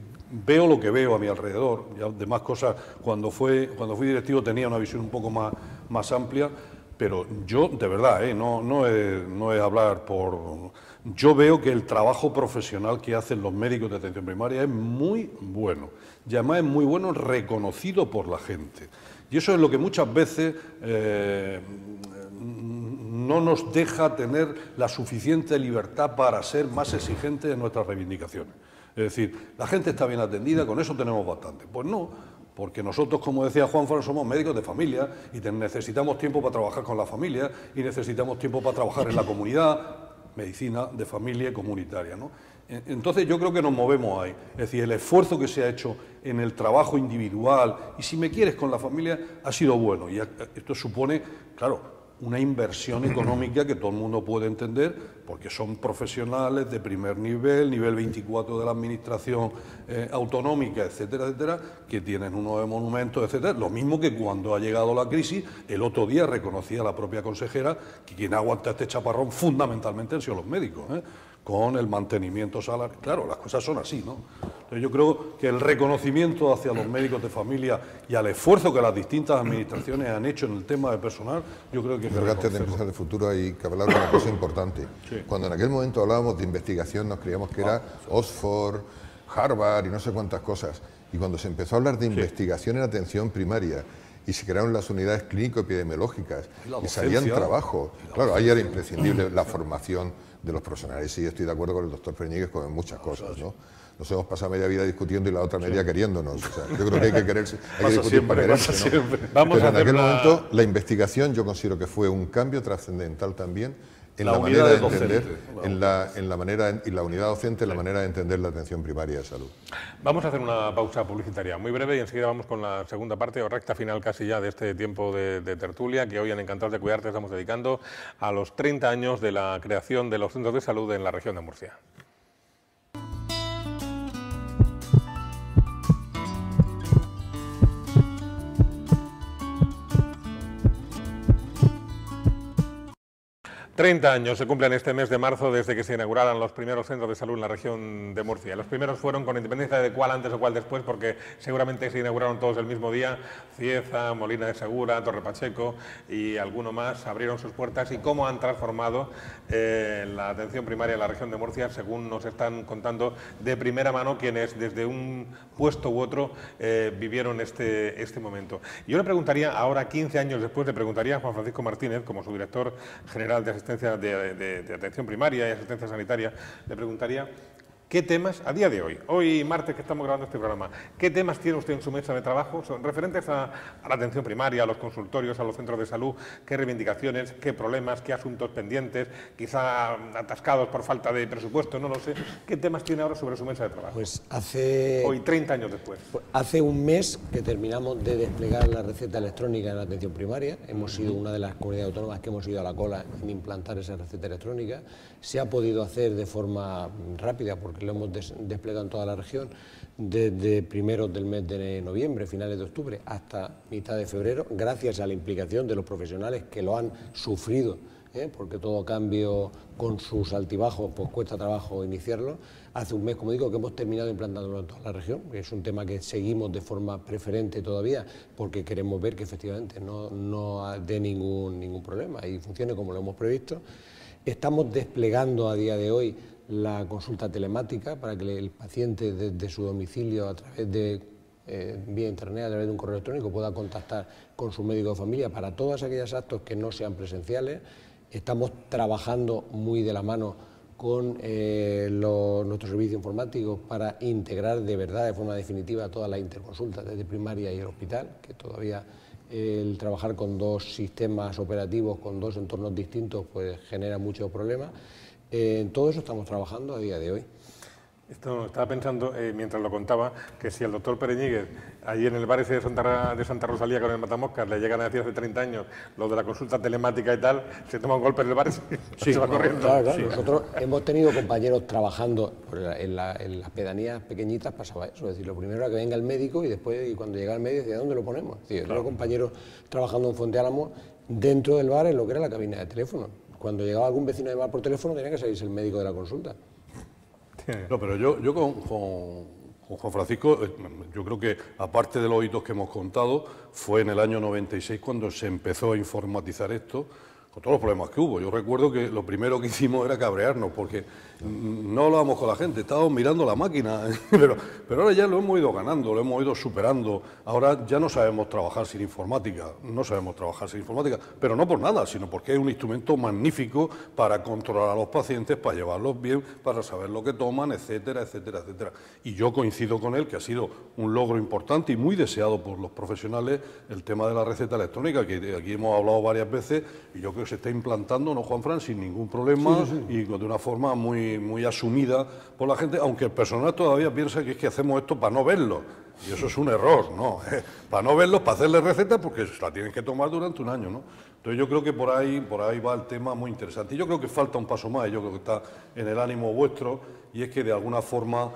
S5: veo lo que veo a mi alrededor, ya de más cosas, cuando fui directivo tenía una visión un poco más amplia, pero yo, de verdad, no es hablar por... Yo veo que el trabajo profesional que hacen los médicos de atención primaria es muy bueno, y además es muy bueno reconocido por la gente. Y eso es lo que muchas veces no nos deja tener la suficiente libertad para ser más exigentes en nuestras reivindicaciones. Es decir, la gente está bien atendida, con eso tenemos bastante. Pues no, porque nosotros, como decía Juanfran, somos médicos de familia y necesitamos tiempo para trabajar con la familia y necesitamos tiempo para trabajar en la comunidad, medicina de familia y comunitaria, ¿no? Entonces yo creo que nos movemos ahí. Es decir, el esfuerzo que se ha hecho en el trabajo individual y, si me quieres, con la familia, ha sido bueno. Y esto supone, claro, una inversión económica que todo el mundo puede entender, porque son profesionales de primer nivel 24 de la administración autonómica, etcétera, etcétera, que tienen unos monumentos, etcétera. Lo mismo que cuando ha llegado la crisis, el otro día reconocía la propia consejera que quien ha aguantado este chaparrón fundamentalmente han sido los médicos, con el mantenimiento salarial. Claro, las cosas son así, ¿no? Entonces yo creo que el reconocimiento hacia los médicos de familia y al esfuerzo que las distintas administraciones han hecho en el tema de personal, yo creo que...
S4: Creo que antes de empezar de futuro hay que hablar de una cosa importante. Sí. Cuando en aquel momento hablábamos de investigación nos creíamos que era Oxford, Harvard y no sé cuántas cosas. Y cuando se empezó a hablar de investigación en atención primaria y se crearon las unidades clínico-epidemiológicas y salían trabajos, claro, ahí era imprescindible la formación de los profesionales. Sí, estoy de acuerdo con el doctor Pereñíguez como en muchas cosas, ¿no? Nos hemos pasado media vida discutiendo y la otra media queriéndonos. O sea, yo creo que hay que quererse, hay que discutir para quererse, ¿no? Pero en aquel momento la investigación yo considero que fue un cambio trascendental también en la manera de entender, en la manera, y la unidad docente en la manera de entender la atención primaria de salud.
S1: Vamos a hacer una pausa publicitaria muy breve y enseguida vamos con la segunda parte o recta final casi ya de este tiempo de tertulia que hoy en Encantados de Cuidarte estamos dedicando a los 30 años de la creación de los centros de salud en la región de Murcia. ...30 años se cumplen este mes de marzo desde que se inauguraran los primeros centros de salud en la región de Murcia. Los primeros fueron con independencia de cuál antes o cuál después, porque seguramente se inauguraron todos el mismo día. Cieza, Molina de Segura, Torre Pacheco y alguno más abrieron sus puertas y cómo han transformado la atención primaria en la región de Murcia, según nos están contando de primera mano quienes desde un puesto u otro vivieron este momento. Yo le preguntaría, ahora 15 años después, le preguntaría a Juan Francisco Martínez, como su director general de asistencia de atención primaria y asistencia sanitaria, le preguntaría qué temas, a día de hoy martes que estamos grabando este programa, qué temas tiene usted en su mesa de trabajo son referentes a la atención primaria, a los consultorios, a los centros de salud, qué reivindicaciones, qué problemas, qué asuntos pendientes, quizá atascados por falta de presupuesto, no lo sé. ¿Qué temas tiene ahora sobre su mesa de trabajo?
S2: Pues
S1: hoy, 30 años después.
S2: Hace un mes que terminamos de desplegar la receta electrónica en la atención primaria. Hemos sido una de las comunidades autónomas que hemos ido a la cola en implantar esa receta electrónica. Se ha podido hacer de forma rápida porque lo hemos desplegado en toda la región desde primeros del mes de noviembre, finales de octubre, hasta mitad de febrero, gracias a la implicación de los profesionales que lo han sufrido, porque todo cambio con sus altibajos pues cuesta trabajo iniciarlo. Hace un mes, como digo, que hemos terminado implantándolo en toda la región. Es un tema que seguimos de forma preferente todavía porque queremos ver que efectivamente no dé ningún problema y funcione como lo hemos previsto. Estamos desplegando a día de hoy la consulta telemática para que el paciente desde su domicilio a través de vía internet, a través de un correo electrónico, pueda contactar con su médico de familia para todos aquellos actos que no sean presenciales. Estamos trabajando muy de la mano con nuestros servicios informáticos para integrar de verdad, de forma definitiva, todas las interconsultas desde primaria y el hospital, que todavía el trabajar con dos sistemas operativos, con dos entornos distintos, pues genera muchos problemas. En todo eso estamos trabajando a día de hoy.
S1: Estaba pensando, mientras lo contaba, que si al doctor Pereñíguez, allí en el bar ese de Santa Rosalía con el matamoscas, le llegan a decir hace 30 años lo de la consulta telemática y tal, se toma un golpe en el bar y se va corriendo.
S2: Claro.
S1: Sí.
S2: Nosotros hemos tenido compañeros trabajando en las pedanías pequeñitas, pasaba eso, es decir, lo primero era que venga el médico y después, y cuando llega el médico, decía, ¿dónde lo ponemos? Es decir, tengo compañeros trabajando en Fuente Álamo dentro del bar en lo que era la cabina de teléfono. Cuando llegaba algún vecino de bar por teléfono tenía que salirse el médico de la consulta.
S5: No, pero yo con Juan Francisco, yo creo que aparte de los hitos que hemos contado, fue en el año 96 cuando se empezó a informatizar esto, con todos los problemas que hubo. Yo recuerdo que lo primero que hicimos era cabrearnos, porque no hablábamos con la gente, estábamos mirando la máquina, pero ahora ya lo hemos ido ganando, lo hemos ido superando. Ahora ya no sabemos trabajar sin informática, pero no por nada, sino porque es un instrumento magnífico para controlar a los pacientes, para llevarlos bien, para saber lo que toman, etcétera, etcétera, etcétera. Y yo coincido con él que ha sido un logro importante y muy deseado por los profesionales el tema de la receta electrónica, que aquí hemos hablado varias veces, y yo creo que se está implantando, ¿no, Juan Fran?, sin ningún problema y de una forma muy asumida por la gente, aunque el personal todavía piensa que es que hacemos esto para no verlo, y eso es un error, ¿no? Para no verlos, para hacerles recetas, porque la tienen que tomar durante un año, ¿no? Entonces yo creo que por ahí va el tema muy interesante. Y yo creo que falta un paso más, y yo creo que está en el ánimo vuestro, y es que de alguna forma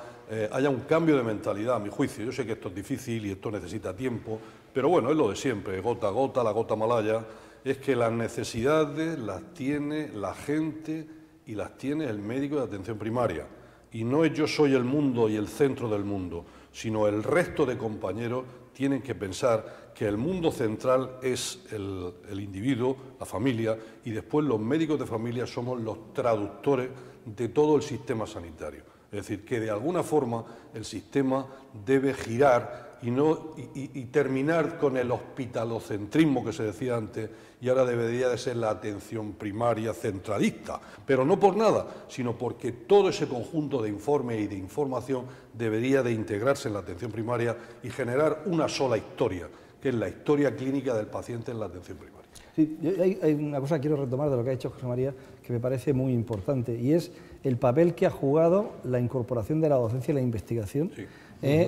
S5: haya un cambio de mentalidad, a mi juicio. Yo sé que esto es difícil y esto necesita tiempo, pero bueno, es lo de siempre, gota a gota, la gota malaya, es que las necesidades las tiene la gente y las tiene el médico de atención primaria. Y no es yo soy el mundo y el centro del mundo, sino el resto de compañeros tienen que pensar que el mundo central es el individuo, la familia, y después los médicos de familia somos los traductores de todo el sistema sanitario. Es decir, que de alguna forma el sistema debe girar y terminar con el hospitalocentrismo que se decía antes, y ahora debería de ser la atención primaria centralista, pero no por nada, sino porque todo ese conjunto de informes y de información debería de integrarse en la atención primaria y generar una sola historia, que es la historia clínica del paciente en la atención primaria.
S6: Sí, hay una cosa que quiero retomar de lo que ha dicho José María, que me parece muy importante, y es el papel que ha jugado la incorporación de la docencia y la investigación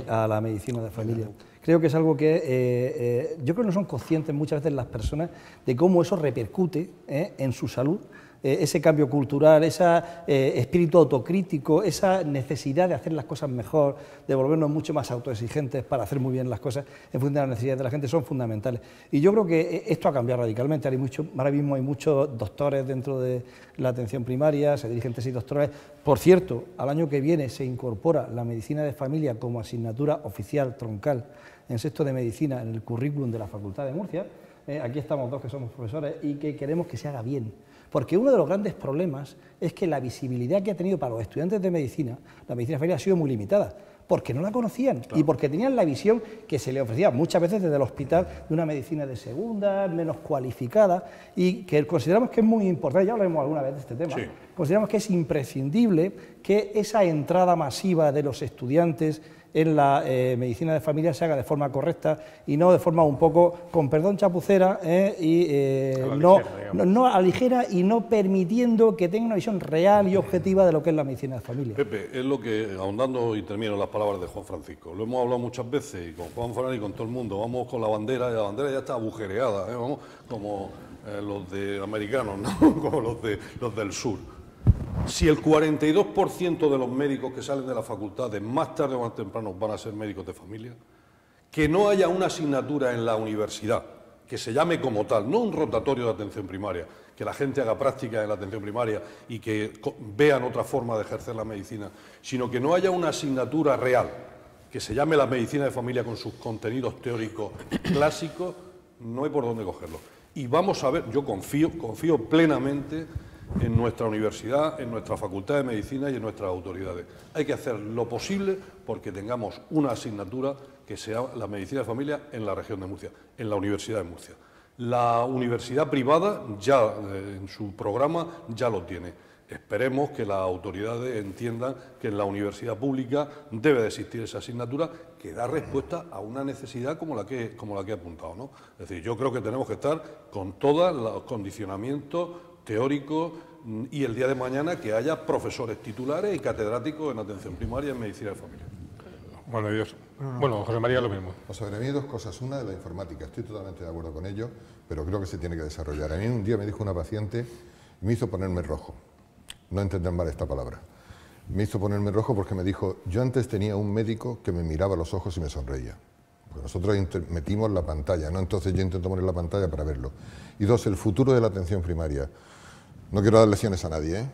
S6: a la medicina de familia. Creo que es algo que yo creo que no son conscientes muchas veces las personas de cómo eso repercute en su salud, ese cambio cultural, ese espíritu autocrítico, esa necesidad de hacer las cosas mejor, de volvernos mucho más autoexigentes para hacer muy bien las cosas en función de las necesidades de la gente, son fundamentales. Y yo creo que esto ha cambiado radicalmente. Ahora mismo hay muchos doctores dentro de la atención primaria, se dirigen tesis doctorales. Por cierto, al año que viene se incorpora la medicina de familia como asignatura oficial troncal en sexto de medicina en el currículum de la Facultad de Murcia. Aquí estamos dos que somos profesores y que queremos que se haga bien. Porque uno de los grandes problemas es que la visibilidad que ha tenido para los estudiantes de medicina, la medicina de familia ha sido muy limitada, porque no la conocían y porque tenían la visión que se le ofrecía muchas veces desde el hospital de una medicina de segunda, menos cualificada, y que consideramos que es muy importante, ya hablaremos alguna vez de este tema, consideramos que es imprescindible que esa entrada masiva de los estudiantes en la medicina de familia se haga de forma correcta y no de forma un poco, con perdón, chapucera, no a la ligera y no permitiendo que tenga una visión real y objetiva de lo que es la medicina de familia.
S5: Pepe, es lo que, ahondando y termino las palabras de Juan Francisco, lo hemos hablado muchas veces y con Juan Fernández y con todo el mundo, vamos con la bandera y la bandera ya está agujereada, vamos como los de americanos, ¿no? Como los del sur. Si el 42% de los médicos que salen de la facultad, más tarde o más temprano, van a ser médicos de familia, que no haya una asignatura en la universidad que se llame como tal, no un rotatorio de atención primaria, que la gente haga práctica en la atención primaria y que vean otra forma de ejercer la medicina, sino que no haya una asignatura real que se llame la medicina de familia con sus contenidos teóricos clásicos, no hay por dónde cogerlo. Y vamos a ver, yo confío plenamente en nuestra universidad, en nuestra facultad de medicina y en nuestras autoridades. Hay que hacer lo posible porque tengamos una asignatura que sea la medicina de familia en la región de Murcia, en la Universidad de Murcia. La universidad privada ya en su programa ya lo tiene. Esperemos que las autoridades entiendan que en la universidad pública debe de existir esa asignatura que da respuesta a una necesidad como la que he apuntado, ¿no? Es decir, yo creo que tenemos que estar con todos los condicionamientos teóricos y el día de mañana que haya profesores titulares y catedráticos en atención primaria y en medicina de familia.
S1: Bueno, Dios. Bueno, José María, lo mismo.
S4: O sea, a mí hay dos cosas. Una de la informática, estoy totalmente de acuerdo con ello, pero creo que se tiene que desarrollar. A mí un día me dijo una paciente y me hizo ponerme rojo. No entender mal esta palabra. Me hizo ponerme rojo porque me dijo, yo antes tenía un médico que me miraba a los ojos y me sonreía. Porque nosotros metimos la pantalla, ¿no? Entonces yo intento poner la pantalla para verlo. Y dos, el futuro de la atención primaria. No quiero dar lecciones a nadie, ¿eh?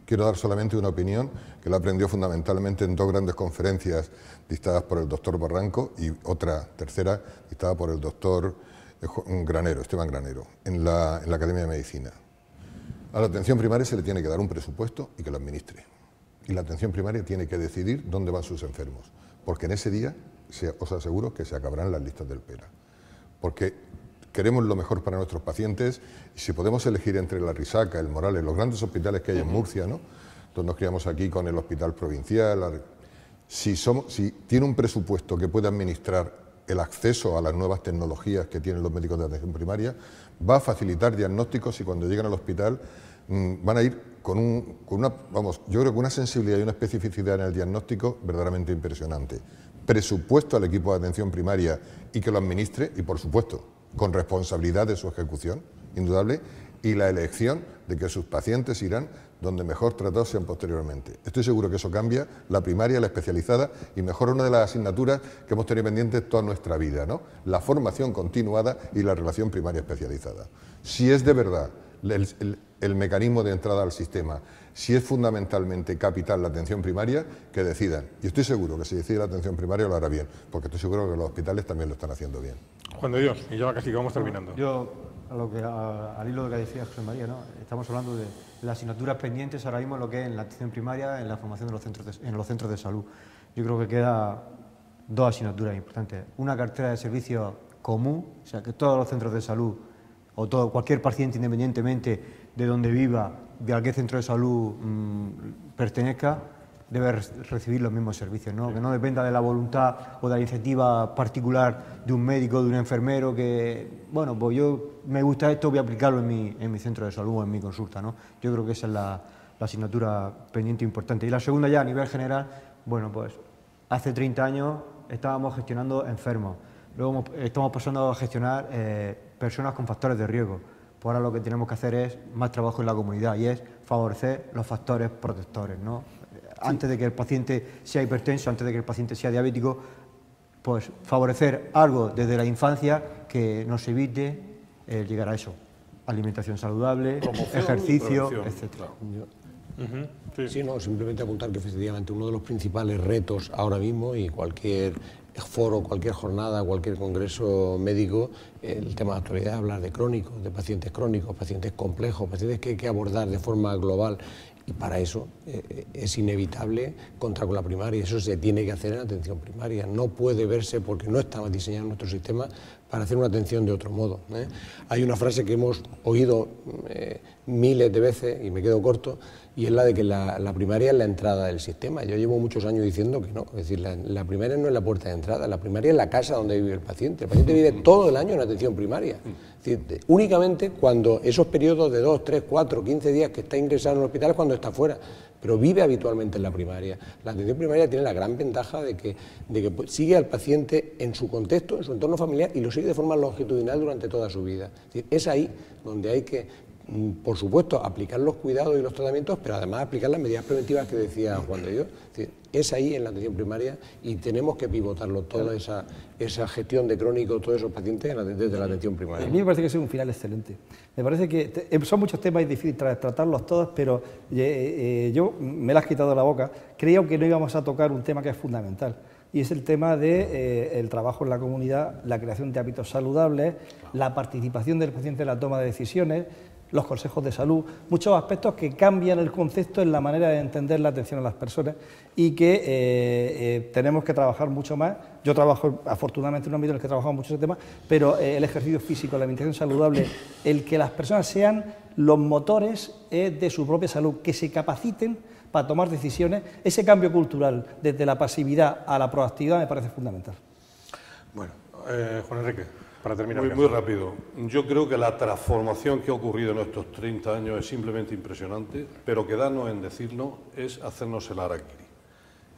S4: Quiero dar solamente una opinión que la aprendió fundamentalmente en dos grandes conferencias dictadas por el doctor Barranco y otra tercera dictada por el doctor Granero, Esteban Granero, en la Academia de Medicina. A la atención primaria se le tiene que dar un presupuesto y que lo administre. Y la atención primaria tiene que decidir dónde van sus enfermos, porque en ese día os aseguro que se acabarán las listas del PERA. Porque queremos lo mejor para nuestros pacientes y si podemos elegir entre la Risaca, el Morales, los grandes hospitales que hay en Murcia, ¿no? Entonces nos criamos aquí con el hospital provincial. Si tiene un presupuesto que puede administrar el acceso a las nuevas tecnologías que tienen los médicos de atención primaria, va a facilitar diagnósticos y cuando llegan al hospital van a ir con yo creo que una sensibilidad y una especificidad en el diagnóstico verdaderamente impresionante. Presupuesto al equipo de atención primaria y que lo administre y, por supuesto, con responsabilidad de su ejecución, indudable, y la elección de que sus pacientes irán donde mejor tratados sean posteriormente. Estoy seguro que eso cambia la primaria, la especializada y mejora una de las asignaturas que hemos tenido pendientes toda nuestra vida, ¿no? La formación continuada y la relación primaria especializada. Si es de verdad el mecanismo de entrada al sistema. Si es fundamentalmente capital la atención primaria, que decidan. Y estoy seguro que si decide la atención primaria lo hará bien, porque estoy seguro que los hospitales también lo están haciendo bien.
S1: Juan de Dios, y ya casi vamos terminando.
S3: Yo, al hilo de lo que decía José María, ¿no? Estamos hablando de las asignaturas pendientes ahora mismo en lo que es en la atención primaria, en la formación de los centros de salud. Yo creo que queda dos asignaturas importantes. Una cartera de servicios común, o sea, que todos los centros de salud o cualquier paciente, independientemente de donde viva, de a qué centro de salud pertenezca, debe recibir los mismos servicios, ¿no? Que no dependa de la voluntad o de la iniciativa particular de un médico, de un enfermero, que, bueno, pues yo me gusta esto, voy a aplicarlo en mi centro de salud o en mi consulta, ¿no? Yo creo que esa es la asignatura pendiente importante. Y la segunda ya a nivel general, bueno, pues hace 30 años estábamos gestionando enfermos, luego estamos pasando a gestionar personas con factores de riesgo. Pues ahora lo que tenemos que hacer es más trabajo en la comunidad y es favorecer los factores protectores, ¿no? Antes de que el paciente sea hipertenso, antes de que el paciente sea diabético, pues favorecer algo desde la infancia que nos evite llegar a eso. Alimentación saludable, ejercicio, etc.
S2: Sí, no, simplemente apuntar que efectivamente uno de los principales retos ahora mismo, y cualquier foro, cualquier jornada, cualquier congreso médico, el tema de actualidad es hablar de crónicos, de pacientes crónicos, pacientes complejos, pacientes que hay que abordar de forma global. Y para eso es inevitable contar con la primaria, eso se tiene que hacer en atención primaria, no puede verse porque no está diseñado nuestro sistema para hacer una atención de otro modo. Hay una frase que hemos oído miles de veces y me quedo corto, y es la de que la primaria es la entrada del sistema. Yo llevo muchos años diciendo que no, es decir, la primaria no es la puerta de entrada, la primaria es la casa donde vive el paciente vive todo el año en atención primaria. Es decir, únicamente cuando esos periodos de 2, 3, 4, 15 días que está ingresado en el hospital es cuando está fuera, pero vive habitualmente en la primaria. La atención primaria tiene la gran ventaja de que sigue al paciente en su contexto, en su entorno familiar, y lo sigue de forma longitudinal durante toda su vida. Es decir, es ahí donde hay que, por supuesto, aplicar los cuidados y los tratamientos, pero además aplicar las medidas preventivas que decía Juan de Dios. Es decir, es ahí en la atención primaria y tenemos que pivotarlo, toda esa gestión de crónicos, todos esos pacientes desde la atención primaria.
S6: A mí me parece que es un final excelente. Me parece que son muchos temas y difíciles tratarlos todos, pero yo me lo has quitado de la boca. Creo que no íbamos a tocar un tema que es fundamental, y es el tema del trabajo en la comunidad, la creación de hábitos saludables, la participación del paciente en la toma de decisiones, los consejos de salud, muchos aspectos que cambian el concepto en la manera de entender la atención a las personas y que tenemos que trabajar mucho más. Yo trabajo, afortunadamente, en un ámbito en el que he trabajado mucho ese tema, pero el ejercicio físico, la alimentación saludable, el que las personas sean los motores de su propia salud, que se capaciten para tomar decisiones, ese cambio cultural desde la pasividad a la proactividad me parece fundamental.
S1: Bueno, Juan Enrique, para terminar.
S5: Muy rápido. Yo creo que la transformación que ha ocurrido en estos 30 años es simplemente impresionante, pero quedarnos en decirlo es hacernos el harakiri.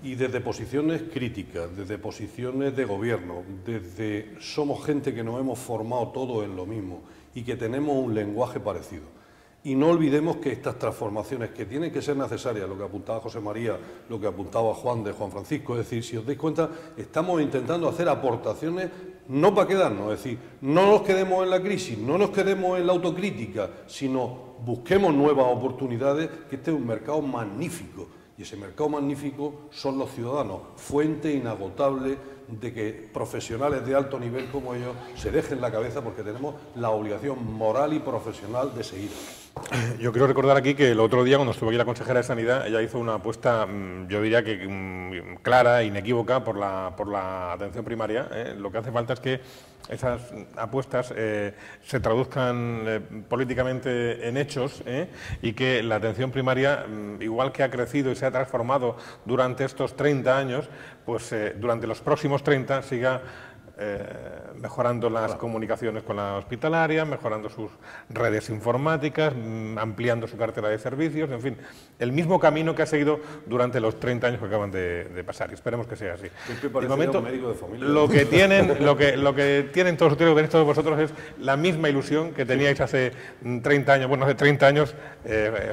S5: Y desde posiciones críticas, desde posiciones de gobierno, desde somos gente que nos hemos formado todos en lo mismo y que tenemos un lenguaje parecido. Y no olvidemos que estas transformaciones que tienen que ser necesarias, lo que apuntaba José María, lo que apuntaba Juan Francisco, es decir, si os dais cuenta, estamos intentando hacer aportaciones no para quedarnos, es decir, no nos quedemos en la crisis, no nos quedemos en la autocrítica, sino busquemos nuevas oportunidades, que este es un mercado magnífico, y ese mercado magnífico son los ciudadanos, fuente inagotable de que profesionales de alto nivel como ellos se dejen la cabeza, porque tenemos la obligación moral y profesional de seguir.
S1: Yo quiero recordar aquí que el otro día, cuando estuvo aquí la consejera de Sanidad, ella hizo una apuesta, yo diría que clara, inequívoca, por la atención primaria. Lo que hace falta es que esas apuestas se traduzcan políticamente en hechos, y que la atención primaria, igual que ha crecido y se ha transformado durante estos 30 años, pues durante los próximos 30 siga mejorando las comunicaciones con la hospitalaria, mejorando sus redes informáticas, ampliando su cartera de servicios, en fin, el mismo camino que ha seguido durante los 30 años que acaban de pasar, y esperemos que sea así.
S5: De momento, médico de familia.
S1: Lo que tienen todos ustedes, lo que tenéis todos vosotros, es la misma ilusión que teníais hace 30 años. Bueno, hace 30 años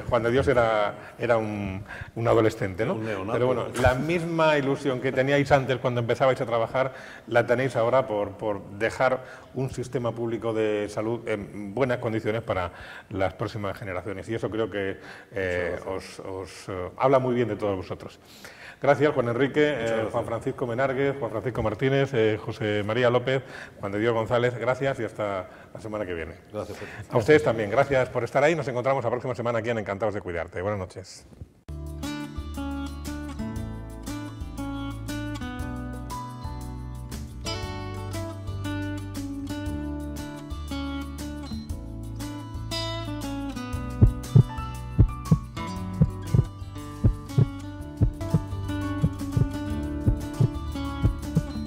S1: Juan de Dios era un adolescente, ¿no?
S5: Un neonato.
S1: Pero bueno, la misma ilusión que teníais antes cuando empezabais a trabajar, la tenéis ahora ahora por dejar un sistema público de salud en buenas condiciones para las próximas generaciones. Y eso creo que os habla muy bien de todos vosotros. Gracias, Juan Enrique, Juan Francisco Menárguez, Juan Francisco Martínez, José María López, Juan de Dios González. Gracias y hasta la semana que viene.
S5: Gracias.
S1: A ustedes también. Gracias por estar ahí. Nos encontramos la próxima semana aquí en Encantados de Cuidarte. Buenas noches.